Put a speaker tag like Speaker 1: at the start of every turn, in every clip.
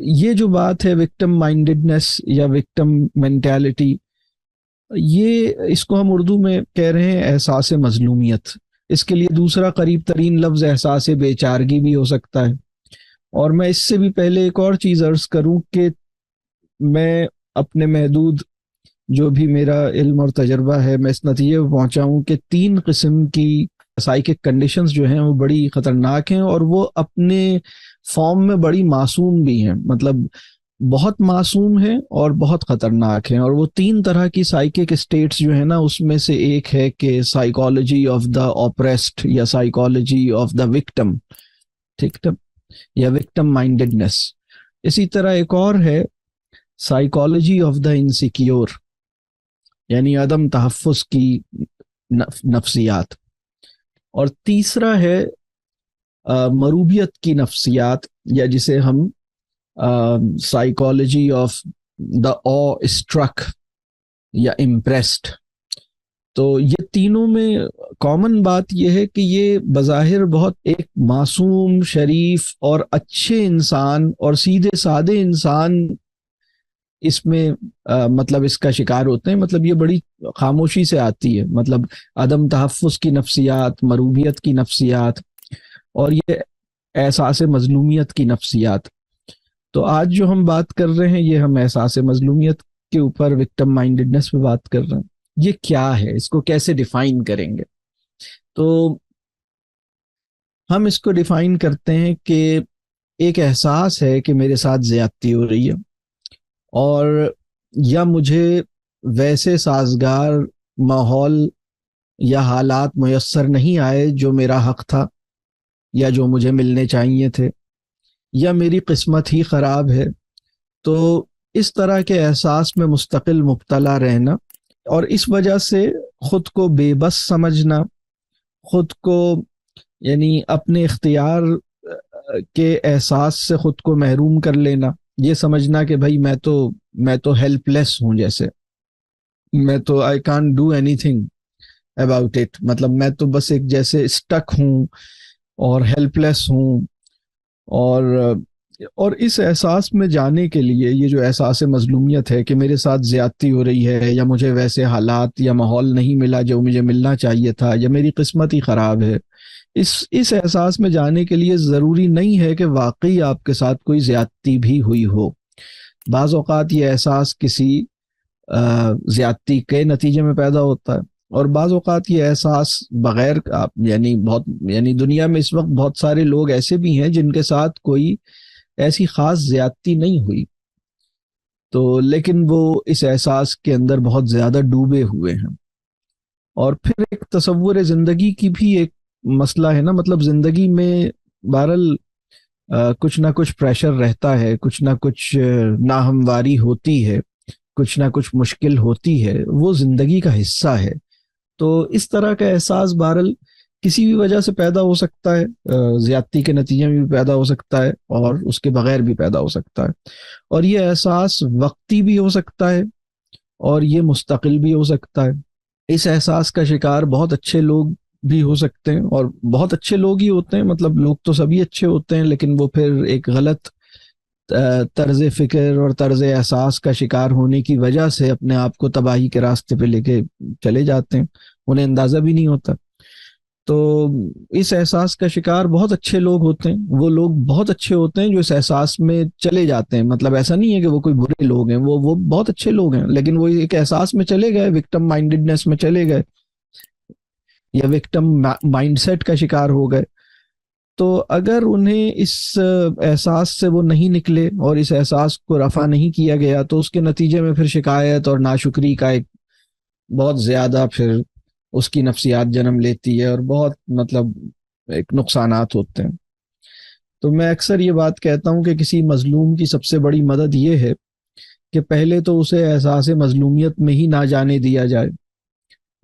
Speaker 1: یہ جو بات ہے وکٹم مائنڈڈنس یا وکٹم مینٹالٹی، یہ اس کو ہم اردو میں کہہ رہے ہیں احساس مظلومیت. اس کے لیے دوسرا قریب ترین لفظ احساس بے چارگی بھی ہو سکتا ہے. اور میں اس سے بھی پہلے ایک اور چیز عرض کروں کہ میں اپنے محدود جو بھی میرا علم اور تجربہ ہے، میں اس نتیجے پہ پہنچا ہوں کہ 3 قسم کی سائیکک کنڈیشنز جو ہیں وہ بڑی خطرناک ہیں، اور وہ اپنے فارم میں بڑی معصوم بھی ہیں. مطلب بہت معصوم ہیں اور بہت خطرناک ہیں. اور وہ 3 طرح کی سائیکک اسٹیٹس جو ہیں نا، اس میں سے ایک ہے کہ سائیکالوجی آف دا اوپریسڈ یا سائیکالوجی آف دا وکٹم، ٹھیک ہے، یا وکٹم مائنڈڈنس. اسی طرح ایک اور ہے سائیکالوجی آف دا انسیکیور، یعنی عدم تحفظ کی نفسیات. اور تیسرا ہے مروبیت کی نفسیات، یا جسے ہم psychology of the awestruck یا امپریسڈ. تو یہ تینوں میں کامن بات یہ ہے کہ یہ بظاہر بہت ایک معصوم، شریف اور اچھے انسان اور سیدھے سادے انسان اس میں مطلب اس کا شکار ہوتے ہیں. مطلب یہ بڑی خاموشی سے آتی ہے، مطلب عدم تحفظ کی نفسیات، مروبیت کی نفسیات، اور یہ احساس مظلومیت کی نفسیات. تو آج جو ہم بات کر رہے ہیں یہ ہم احساس مظلومیت کے اوپر، وکٹم مائنڈڈنس پہ بات کر رہے ہیں. یہ کیا ہے، اس کو کیسے ڈیفائن کریں گے؟ تو ہم اس کو ڈیفائن کرتے ہیں کہ ایک احساس ہے کہ میرے ساتھ زیادتی ہو رہی ہے، اور یا مجھے ویسے سازگار ماحول یا حالات میسر نہیں آئے جو میرا حق تھا یا جو مجھے ملنے چاہیے تھے، یا میری قسمت ہی خراب ہے. تو اس طرح کے احساس میں مستقل مبتلا رہنا، اور اس وجہ سے خود کو بے بس سمجھنا، خود کو یعنی اپنے اختیار کے احساس سے خود کو محروم کر لینا، یہ سمجھنا کہ بھائی میں تو ہیلپ لیس ہوں، جیسے میں تو I can't do any thing about it, مطلب میں تو بس ایک جیسے اسٹک ہوں اور ہیلپ لیس ہوں. اور اس احساس میں جانے کے لیے یہ جو احساس مظلومیت ہے کہ میرے ساتھ زیادتی ہو رہی ہے، یا مجھے ویسے حالات یا ماحول نہیں ملا جو مجھے ملنا چاہیے تھا، یا میری قسمت ہی خراب ہے، اس احساس میں جانے کے لیے ضروری نہیں ہے کہ واقعی آپ کے ساتھ کوئی زیادتی بھی ہوئی ہو. بعض اوقات یہ احساس کسی زیادتی کے نتیجے میں پیدا ہوتا ہے، اور بعض اوقات یہ احساس بغیر یعنی دنیا میں اس وقت بہت سارے لوگ ایسے بھی ہیں جن کے ساتھ کوئی ایسی خاص زیادتی نہیں ہوئی، تو لیکن وہ اس احساس کے اندر بہت زیادہ ڈوبے ہوئے ہیں. اور پھر ایک تصور زندگی کی بھی ایک مسئلہ ہے نا، مطلب زندگی میں بہرحال کچھ نہ کچھ پریشر رہتا ہے، کچھ نہ کچھ ناہمواری ہوتی ہے، کچھ نہ کچھ مشکل ہوتی ہے، وہ زندگی کا حصہ ہے. تو اس طرح کا احساس بہرحال کسی بھی وجہ سے پیدا ہو سکتا ہے، زیادتی کے نتیجے میں بھی پیدا ہو سکتا ہے اور اس کے بغیر بھی پیدا ہو سکتا ہے. اور یہ احساس وقتی بھی ہو سکتا ہے اور یہ مستقل بھی ہو سکتا ہے. اس احساس کا شکار بہت اچھے لوگ بھی ہو سکتے ہیں، اور بہت اچھے لوگ ہی ہوتے ہیں، مطلب لوگ تو سبھی اچھے ہوتے ہیں، لیکن وہ پھر ایک غلط طرز فکر اور طرز احساس کا شکار ہونے کی وجہ سے اپنے آپ کو تباہی کے راستے پہ لے کے چلے جاتے ہیں، انہیں اندازہ بھی نہیں ہوتا. تو اس احساس کا شکار بہت اچھے لوگ ہوتے ہیں، وہ لوگ بہت اچھے ہوتے ہیں جو اس احساس میں چلے جاتے ہیں. مطلب ایسا نہیں ہے کہ وہ کوئی برے لوگ ہیں، وہ بہت اچھے لوگ ہیں، لیکن وہ ایک احساس میں چلے گئے، وکٹم مائنڈڈنس میں چلے گئے یا وکٹم مائنڈ سیٹ کا شکار ہو گئے. تو اگر انہیں اس احساس سے وہ نہیں نکلے اور اس احساس کو رفع نہیں کیا گیا، تو اس کے نتیجے میں پھر شکایت اور ناشکری کا ایک بہت زیادہ پھر اس کی نفسیات جنم لیتی ہے، اور بہت مطلب ایک نقصانات ہوتے ہیں. تو میں اکثر یہ بات کہتا ہوں کہ کسی مظلوم کی سب سے بڑی مدد یہ ہے کہ پہلے تو اسے احساس مظلومیت میں ہی نہ جانے دیا جائے،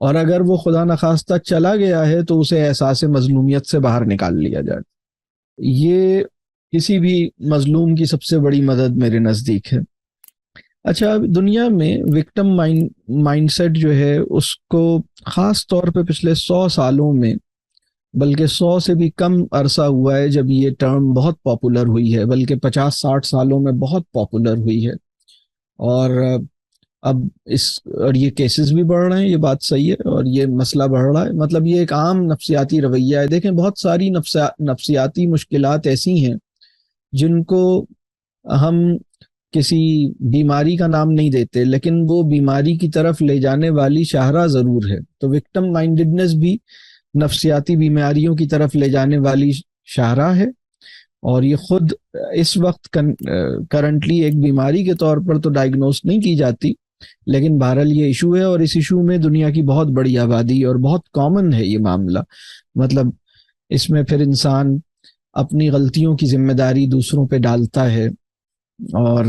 Speaker 1: اور اگر وہ خدا نخواستہ چلا گیا ہے تو اسے احساس مظلومیت سے باہر نکال لیا جائے. یہ کسی بھی مظلوم کی سب سے بڑی مدد میرے نزدیک ہے. اچھا، دنیا میں وکٹم مائنڈ سیٹ جو ہے اس کو خاص طور پہ پچھلے 100 سالوں میں بلکہ 100 سے بھی کم عرصہ ہوا ہے جب یہ ٹرم بہت پاپولر ہوئی ہے، بلکہ 50-60 سالوں میں بہت پاپولر ہوئی ہے۔ اور اب اس اور یہ کیسز بھی بڑھ رہے ہیں، یہ بات صحیح ہے، اور یہ مسئلہ بڑھ رہا ہے، مطلب یہ ایک عام نفسیاتی رویہ ہے۔ دیکھیں بہت ساری نفسیاتی مشکلات ایسی ہیں جن کو ہم کسی بیماری کا نام نہیں دیتے، لیکن وہ بیماری کی طرف لے جانے والی شاہراہ ضرور ہے۔ تو وکٹم مائنڈڈنس بھی نفسیاتی بیماریوں کی طرف لے جانے والی شاہراہ ہے، اور یہ خود اس وقت کرنٹلی ایک بیماری کے طور پر تو ڈائگنوز نہیں کی جاتی، لیکن بہرحال یہ ایشو ہے، اور اس ایشو میں دنیا کی بہت بڑی آبادی اور بہت کامن ہے یہ معاملہ۔ مطلب اس میں پھر انسان اپنی غلطیوں کی ذمہ داری دوسروں پہ ڈالتا ہے، اور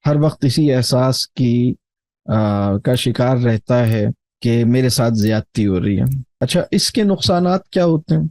Speaker 1: ہر وقت اسی احساس کا شکار رہتا ہے کہ میرے ساتھ زیادتی ہو رہی ہے۔ اچھا، اس کے نقصانات کیا ہوتے ہیں؟